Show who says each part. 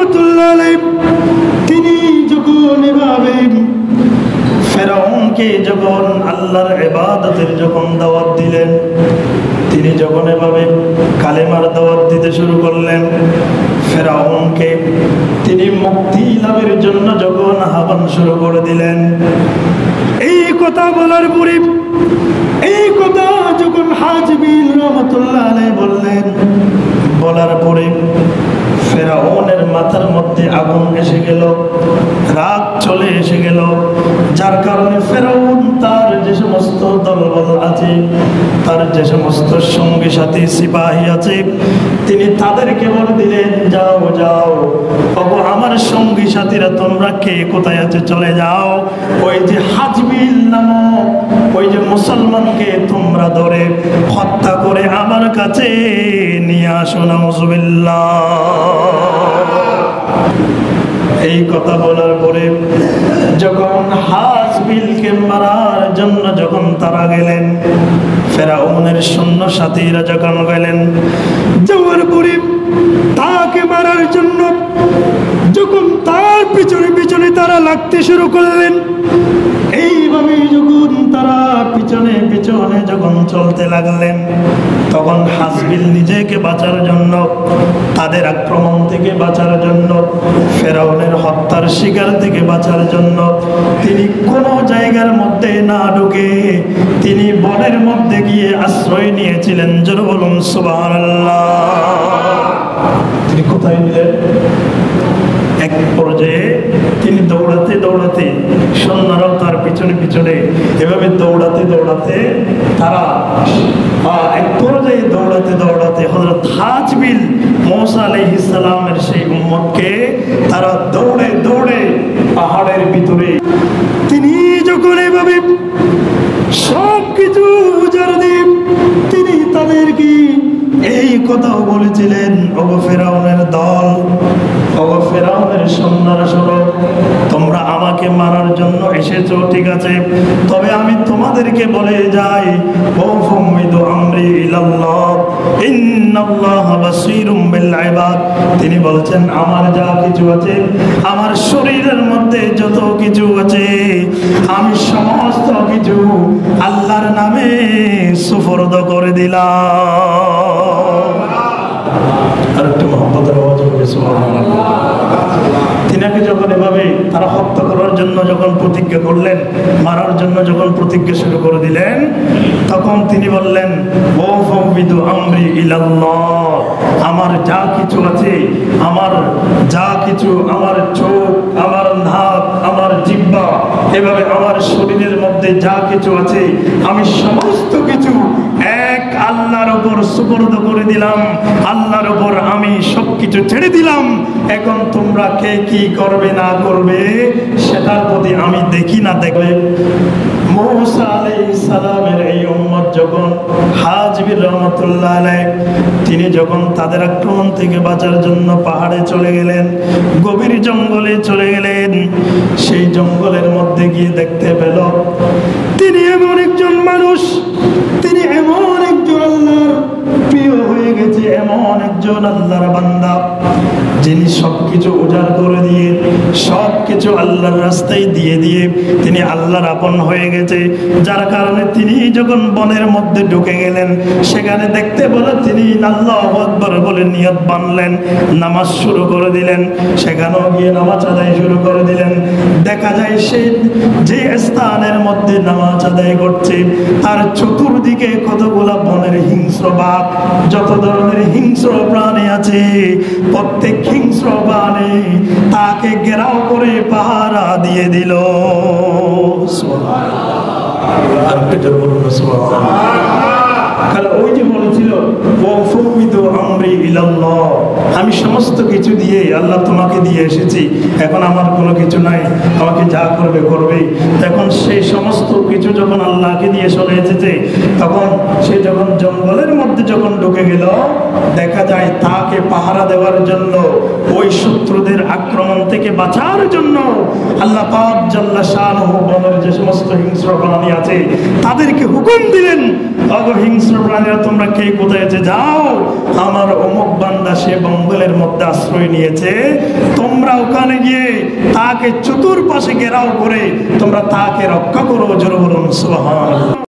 Speaker 1: রহমতুল্লাহ আলাইহি তিনি যখন এভাবে ফেরাউনকে যখন আল্লাহর ইবাদতের যখন দাওয়াত দিলেন, তিনি যখন এভাবে কালেমার দাওয়াত দিতে শুরু করলেন, ফেরাউনকে তিনি মুক্তি লাভের জন্য যখন আহ্বান শুরু করে দিলেন, এই কথা বলার পরে, এই কথা যখন হাজবিল রহমতুল্লাহ আলাইহি বললেন, বলার পরে ফেরাউনের মাথার মধ্যে আগুন এসে গেল, রাগ চলে এসে গেল, যার কারণে ফেরাউন তার যে সমস্ত দলবল আছে, তার যে সমস্ত সঙ্গী সাথী সিপাহী আছে, তিনি তাদেরকে বলে দিলেন, যাও যাও বাবু, আমার সঙ্গী সাথীরা তোমরা কে কোথায় আছে চলে যাও, ওই যে হাজবিল নামক ওই যে মুসলমানকে তোমরা ধরে হত্যা করে আমার কাছে নিয়ে আসো। নাউজুবিল্লাহ। এই কথা বলার পরে যখন হাজবিলকে মারার জন্য যখন তারা গেলেন, ফেরাউনের সৈন্য সাথীরা যখন গেলেন, যাওয়ার পরে তাকে মারার জন্য যখন তার পিছনে পিছনে তারা লাগতে শুরু করলেন, এইভাবে যখন তারা পিছনে পিছনে যখন চলতে লাগলেন, তখন হাজবিল নিজেকে বাঁচার জন্য, তাদের আক্রমণ থেকে বাঁচার জন্য, ফেরাউনের হত্যার শিকার থেকে বাঁচার জন্য তিনি কোনো জায়গার মধ্যে না ঢুকে তিনি বনের মধ্যে গিয়ে আশ্রয় নিয়েছিলেন। জোরে বলুন সুবহানাল্লাহ। তিনি কোথায় নিলেন? এক পর্যায়ে তিনি দৌড়াতে দৌড়াতে, সৈন্যরাও তার পিছনে পিছনে এভাবে দৌড়াতে দৌড়াতে তারা এক পর্যায়ে দৌড়াতে দৌড়াতে হযরত হাজবিল মূসা আলাইহিস সালামের সেই উম্মতকে তারা দৌড়ে দৌড়ে পাহাড়ের ভিতরে, তিনি যখন এভাবে সব কিছু উজাড় দিয়ে তিনি তাদেরকে এই কথাও বলেছিলেন, ওগো ফেরাউনের দল, ওগো ফেরাউনের সৈন্যরা শোনো, তোমরা আমাকে মারার জন্য এসেছো ঠিক আছে, তবে আমি তোমাদেরকে বলে যাই, ও ফামিদু আমরি ইলাল্লাহ ইন্নাল্লাহা বাসীরুম বিল ইবাদ। তিনি বলছেন, আমার যা কিছু আছে, আমার শরীরের মধ্যে যত কিছু আছে, আমি সমস্ত কিছু আল্লাহর নামে সুপর্দ করে দিলাম। আর একটু মহব্বতের আওয়াজ করে সুবহানাল্লাহ। তিনাকে যখন এভাবে তারা হত্যা করার জন্য যখন প্রতিজ্ঞা করলেন, মারার জন্য যখন প্রতিজ্ঞা শুরু করে দিলেন, তখন তিনি বললেন, ও ফামিদু আমরি ইলাল্লাহ, আমার যা কিছু আছে, আমার যা কিছু, আমার চোখ, আমার নাক, আমার জিহ্বা, এভাবে আমার শরীরের মধ্যে যা কিছু আছে, আমি সমস্ত কিছু এক আল্লাহর উপর সুপর্দ করে দিলাম, আল্লাহর উপর আমি সবকিছু ছেড়ে দিলাম। এখন তোমরা কে কি করবে না করবে সেটার প্রতি আমি দেখি না দেখবে। মূসা আলাইহিস সালামের এই উম্মত যখন হাজবিল রহমাতুল্লাহ আলাইহি তিনি যখন তাদের আক্রমণ থেকে বাঁচার জন্য পাহাড়ে চলে গেলেন, গভীর জঙ্গলে চলে গেলেন, সেই জঙ্গলের মধ্যে গিয়ে দেখতে পেল তিনি এমন একজন মানুষ, তিনি এমন একজন আল্লাহর প্রিয় হয়ে গেছে, এমন একজন আল্লাহর বান্দা যিনি সবকিছু উজাড় করে দিয়ে, সবকিছু আল্লাহর রাস্তায় দিয়ে দিয়ে তিনি আল্লাহর আপন হয়ে গেছে। যার কারণে তিনি যখন বনের মধ্যে ঢুকে গেলেন, সেখানে দেখতে বলে তিনি আল্লাহু আকবার বলে নিয়ত বানলেন, নামাজ শুরু করে দিলেন, সেখানেও গিয়ে নামাজ আদায় শুরু করে দিলেন। দেখা যায় সে যে স্থানের মধ্যে নামাজ আদায় করছে তার চতুর্দিকে কতগুলা বনের হিংস্র বাঘ, যত ধরনের হিংস্র প্রাণী আছে, প্রত্যেক হিংস্র প্রাণী তাকে ঘেরাও করে পাহারা দিয়ে দিল। ওই যে বলেছিল, আমি সমস্ত কিছু দিয়ে আল্লাহ তোমাকে দিয়ে এসেছি, এখন আমার কোনো কিছু নাই, আমাকে যা করবে করবে। তখন সেই সমস্ত কিছু যখন আল্লাহকে দিয়ে চলে এসেছে, তখন সে যখন জঙ্গলের মধ্যে যখন ঢুকে গেল, দেখা যায় তাকে পাহারা দেওয়ার জন্য ওই শত্রু শত্রুদের আক্রমণ থেকে বাঁচার জন্য আল্লাহ পাক জাল্লা শানুহু বনের যে সমস্ত হিংস্র প্রাণী আছে তাদেরকে হুকুম দিলেন, ওগো হিংস্র প্রাণীরা তোমরা কে কোথায় যাও, আমার অমুক বান্দা সে জঙ্গলের মধ্যে আশ্রয় নিয়েছে, তোমরা ওখানে গিয়ে তাকে চতুর্পাশে ঘেরাও করে তোমরা তাকে রক্ষা করো। জোরে বলুন সুবহানাল্লাহ।